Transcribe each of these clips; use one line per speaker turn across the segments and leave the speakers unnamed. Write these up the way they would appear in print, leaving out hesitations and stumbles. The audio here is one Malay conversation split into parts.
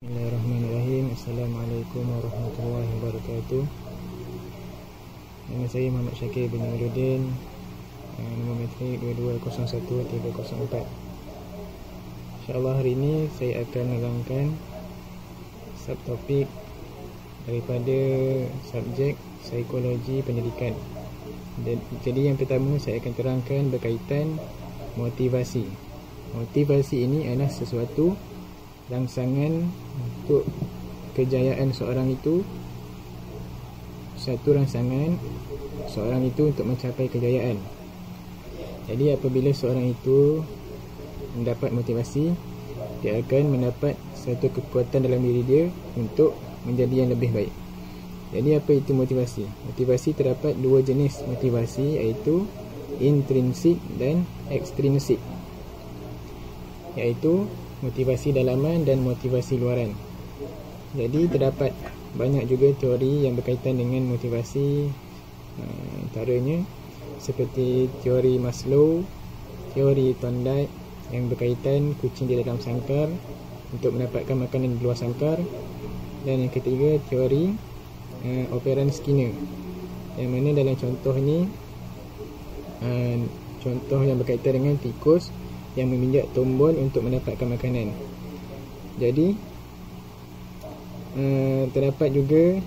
Bismillahirrahmanirrahim. Assalamualaikum warahmatullahi wabarakatuh. Nama saya Muhammad Syakir bin Nurudin, nombor metrik 2201304. InsyaAllah hari ini saya akan menerangkan subtopik daripada subjek psikologi pendidikan. Jadi yang pertama saya akan terangkan berkaitan motivasi. Motivasi ini adalah sesuatu rangsangan untuk kejayaan seorang itu, satu rangsangan seorang itu untuk mencapai kejayaan. Jadi apabila seorang itu mendapat motivasi, dia akan mendapat satu kekuatan dalam diri dia untuk menjadi yang lebih baik. Jadi apa itu motivasi? Motivasi terdapat dua jenis motivasi, iaitu intrinsik dan ekstrinsik, iaitu motivasi dalaman dan motivasi luaran. Jadi terdapat banyak juga teori yang berkaitan dengan motivasi, antaranya seperti teori Maslow, teori Thorndike yang berkaitan kucing di dalam sangkar untuk mendapatkan makanan di luar sangkar, dan yang ketiga teori operan Skinner, yang mana dalam contoh ni contoh yang berkaitan dengan tikus yang meminjak tombol untuk mendapatkan makanan. Jadi terdapat juga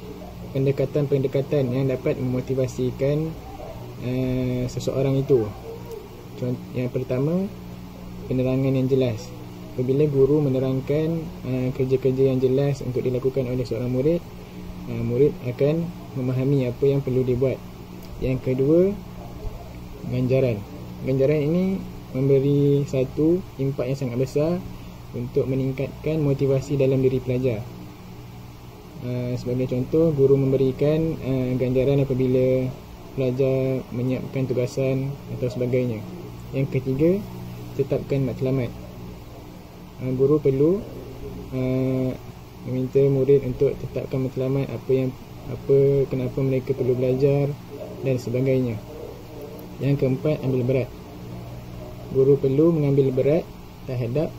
pendekatan-pendekatan yang dapat memotivasikan seseorang itu. Yang pertama, penerangan yang jelas. Apabila guru menerangkan kerja-kerja yang jelas untuk dilakukan oleh seorang murid, murid akan memahami apa yang perlu dibuat. Yang kedua, ganjaran. Ganjaran ini memberi satu impak yang sangat besar untuk meningkatkan motivasi dalam diri pelajar. Sebagai contoh, guru memberikan ganjaran apabila pelajar menyiapkan tugasan atau sebagainya. Yang ketiga, tetapkan matlamat. Guru perlu meminta murid untuk tetapkan matlamat, kenapa mereka perlu belajar dan sebagainya. Yang keempat, ambil berat. Guru perlu mengambil berat terhadap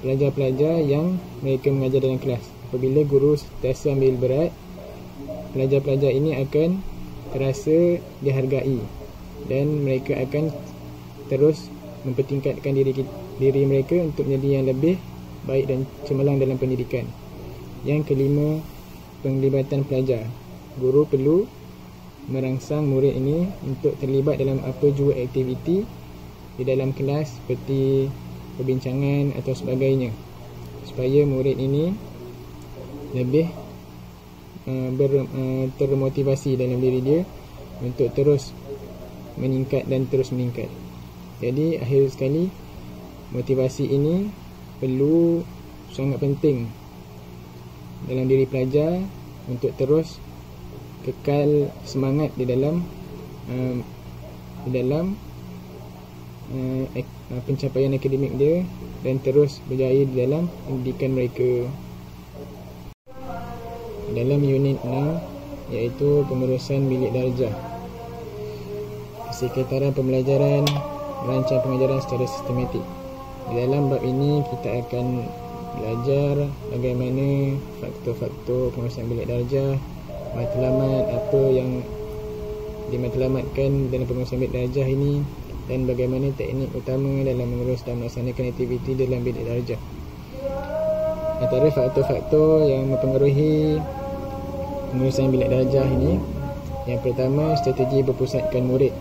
pelajar-pelajar yang mereka mengajar dalam kelas. Apabila guru sentiasa ambil berat, pelajar-pelajar ini akan terasa dihargai dan mereka akan terus mempertingkatkan diri mereka untuk menjadi yang lebih baik dan cemerlang dalam pendidikan. Yang kelima, penglibatan pelajar. Guru perlu merangsang murid ini untuk terlibat dalam apa jua aktiviti di dalam kelas, seperti perbincangan atau sebagainya, supaya murid ini lebih termotivasi dalam diri dia untuk terus meningkat dan terus meningkat. Jadi akhir sekali, motivasi ini perlu sangat penting dalam diri pelajar untuk terus kekal semangat di dalam pencapaian akademik dia dan terus berjaya di dalam pendidikan mereka. Dalam unit 6, iaitu pengurusan bilik darjah, kesekitaran pembelajaran, merancang pengajaran secara sistematik. Di dalam bab ini kita akan belajar bagaimana faktor-faktor pengurusan bilik darjah, matlamat, apa yang dimatlamatkan dalam pengurusan bilik darjah ini, dan bagaimana teknik utama dalam mengurus dan melaksanakan aktiviti dalam bilik darjah. Antara faktor-faktor yang mempengaruhi pengurusan bilik darjah ini, yang pertama, strategi berpusatkan murid,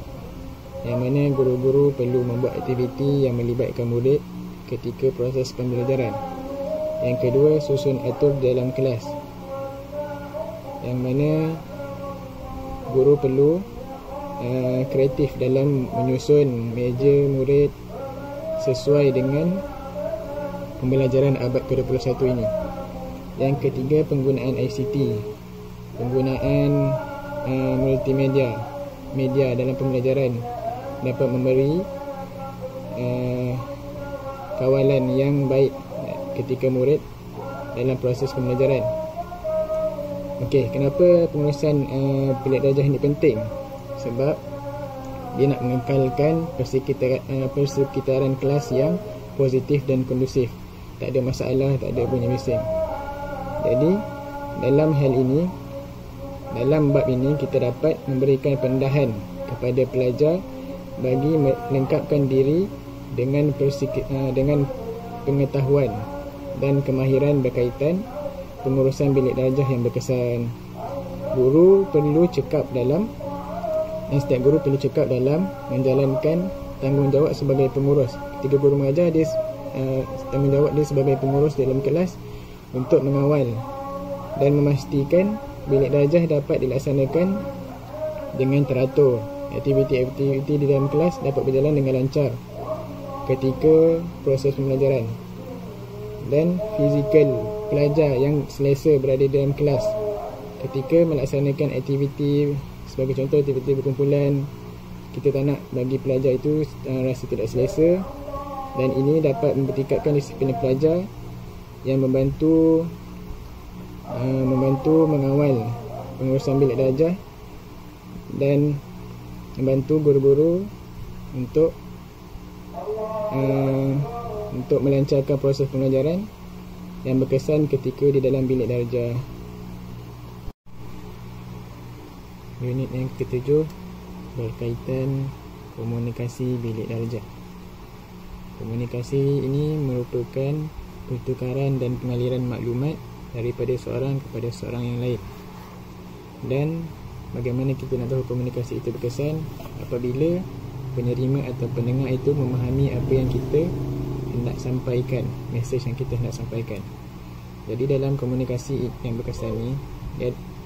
yang mana guru-guru perlu membuat aktiviti yang melibatkan murid ketika proses pembelajaran. Yang kedua, susun atur dalam kelas, yang mana guru perlu kreatif dalam menyusun meja murid sesuai dengan pembelajaran abad ke-21 ini. Yang ketiga, penggunaan ICT, penggunaan multimedia dalam pembelajaran dapat memberi kawalan yang baik ketika murid dalam proses pembelajaran. Okey, kenapa pengurusan bilik darjah ini penting? Sebab dia nak mengekalkan persekitaran kelas yang positif dan kondusif. tak ada masalah, tak ada bunyi bising. Jadi dalam hal ini, dalam bab ini kita dapat memberikan pendedahan kepada pelajar bagi melengkapkan diri dengan pengetahuan dan kemahiran berkaitan pengurusan bilik darjah yang berkesan. Setiap guru perlu cekap dalam menjalankan tanggungjawab sebagai pengurus. Ketika guru mengajar, dia tanggungjawab dia sebagai pengurus dalam kelas untuk mengawal dan memastikan bilik darjah dapat dilaksanakan dengan teratur. Aktiviti-aktiviti di dalam kelas dapat berjalan dengan lancar ketika proses pembelajaran, dan fizikal pelajar yang selesa berada di dalam kelas ketika melaksanakan aktiviti. Sebagai contoh, aktiviti berkumpulan, kita tak nak bagi pelajar itu rasa tidak selesa, dan ini dapat mempertingkatkan disiplin pelajar yang membantu mengawal pengurusan bilik darjah dan membantu guru-guru untuk melancarkan proses pembelajaran yang berkesan ketika di dalam bilik darjah. Unit yang ke-7 berkaitan komunikasi bilik darjah. Komunikasi ini merupakan pertukaran dan pengaliran maklumat daripada seorang kepada seorang yang lain. Dan bagaimana kita nak tahu komunikasi itu berkesan? Apabila penerima atau pendengar itu memahami apa yang kita hendak sampaikan, mesej yang kita hendak sampaikan. Jadi dalam komunikasi yang berkesan ni,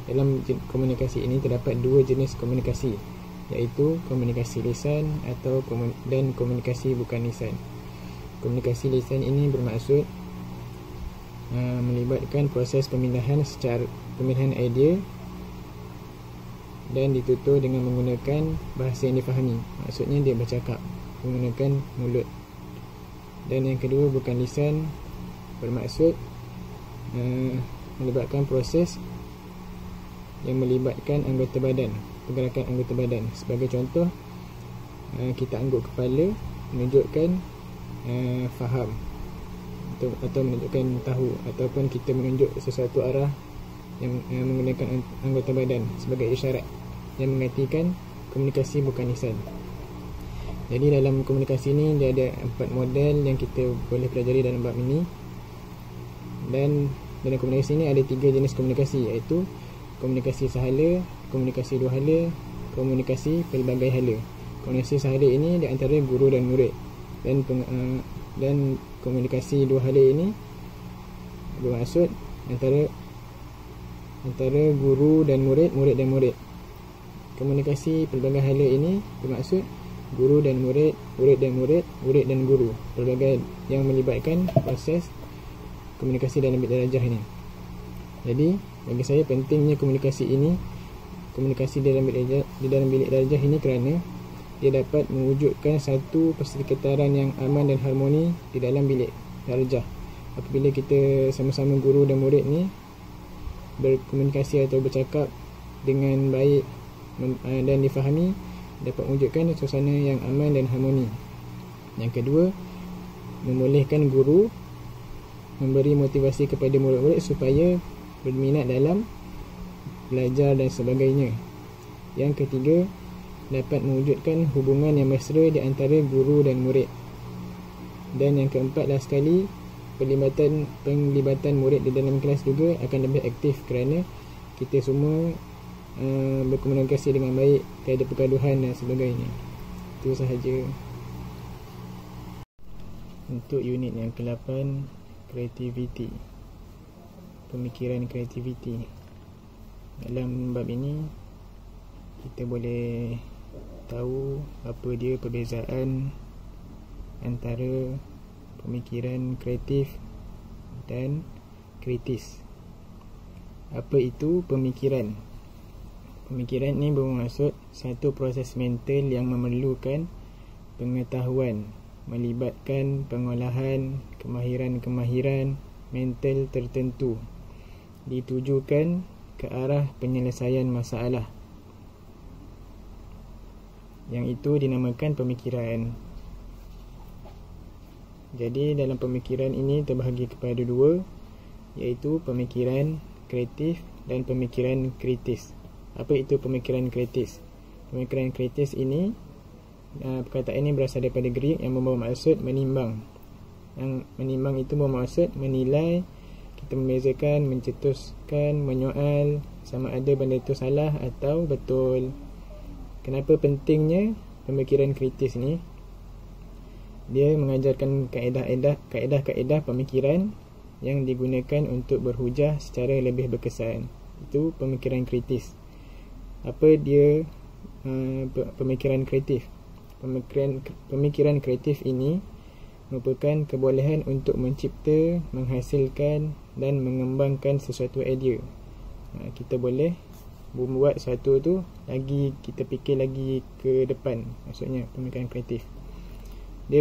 dalam komunikasi ini terdapat dua jenis komunikasi, iaitu komunikasi lisan dan komunikasi bukan lisan. Komunikasi lisan ini bermaksud melibatkan proses pemilihan idea dan ditutur dengan menggunakan bahasa yang difahami. Maksudnya dia bercakap menggunakan mulut. Dan yang kedua, bukan lisan, bermaksud melibatkan proses yang melibatkan anggota badan, pergerakan anggota badan. Sebagai contoh, kita angguk kepala menunjukkan faham atau menunjukkan tahu, ataupun kita menunjuk sesuatu arah yang menggunakan anggota badan sebagai isyarat yang mengartikan komunikasi bukan lisan. Jadi dalam komunikasi ini dia ada 4 model yang kita boleh pelajari dalam bab ini. Dan dalam komunikasi ini ada 3 jenis komunikasi, iaitu komunikasi sehala, komunikasi dua hala, komunikasi pelbagai hala. Komunikasi sehala ini di antara guru dan murid, dan komunikasi dua hala ini bermaksud antara guru dan murid, murid dan murid. Komunikasi pelbagai hala ini bermaksud guru dan murid, murid dan murid, murid dan guru. Pelbagai yang melibatkan proses komunikasi dalam bilik darjah ini. Jadi bagi saya pentingnya komunikasi di dalam bilik darjah ini kerana dia dapat mewujudkan satu persekitaran yang aman dan harmoni di dalam bilik darjah. Apabila kita sama-sama guru dan murid ni berkomunikasi atau bercakap dengan baik dan difahami, dapat mewujudkan suasana yang aman dan harmoni. Yang kedua, membolehkan guru memberi motivasi kepada murid-murid supaya berminat dalam belajar dan sebagainya. Yang ketiga, dapat mewujudkan hubungan yang mesra di antara guru dan murid. Dan yang keempat last sekali, penglibatan murid di dalam kelas juga akan lebih aktif kerana kita semua berkomunikasi dengan baik, tiada pergaduhan dan sebagainya. Itu sahaja. Untuk unit yang ke-8, kreativiti, pemikiran kreativiti. Dalam bab ini kita boleh tahu apa dia perbezaan antara pemikiran kreatif dan kritis. Apa itu pemikiran? Pemikiran ini bermaksud satu proses mental yang memerlukan pengetahuan, melibatkan pengolahan kemahiran-kemahiran mental tertentu, ditujukan ke arah penyelesaian masalah. Yang itu dinamakan pemikiran. Jadi dalam pemikiran ini terbahagi kepada dua, iaitu pemikiran kreatif dan pemikiran kritis. Apa itu pemikiran kritis? Pemikiran kritis ini, perkataan ini berasal daripada Greek yang membawa maksud menimbang. Yang menimbang itu membawa maksud menilai, kita membezakan, mencetuskan, menyoal sama ada benda itu salah atau betul. Kenapa pentingnya pemikiran kritis ni? Dia mengajarkan kaedah-kaedah pemikiran yang digunakan untuk berhujah secara lebih berkesan. Itu pemikiran kritis. Apa dia pemikiran kreatif? Pemikiran kreatif ini merupakan kebolehan untuk mencipta, menghasilkan dan mengembangkan sesuatu idea. Kita boleh membuat sesuatu tu lagi, kita fikir lagi ke depan. Maksudnya pemikiran kreatif. Dia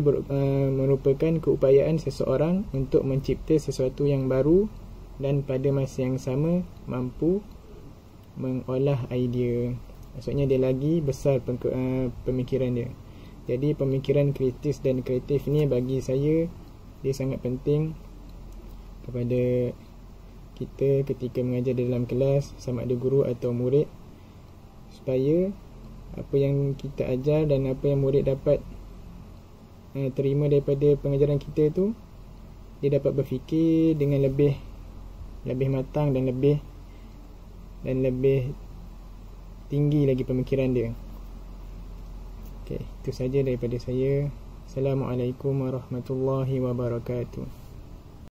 merupakan keupayaan seseorang untuk mencipta sesuatu yang baru dan pada masa yang sama mampu mengolah idea. Maksudnya dia lagi besar pemikiran dia. Jadi pemikiran kritis dan kreatif ni bagi saya dia sangat penting kepada kita ketika mengajar dalam kelas, sama ada guru atau murid, supaya apa yang kita ajar dan apa yang murid dapat terima daripada pengajaran kita tu, dia dapat berfikir dengan lebih matang dan lebih tinggi lagi pemikiran dia. Okey, itu saja daripada saya. Assalamualaikum warahmatullahi wabarakatuh.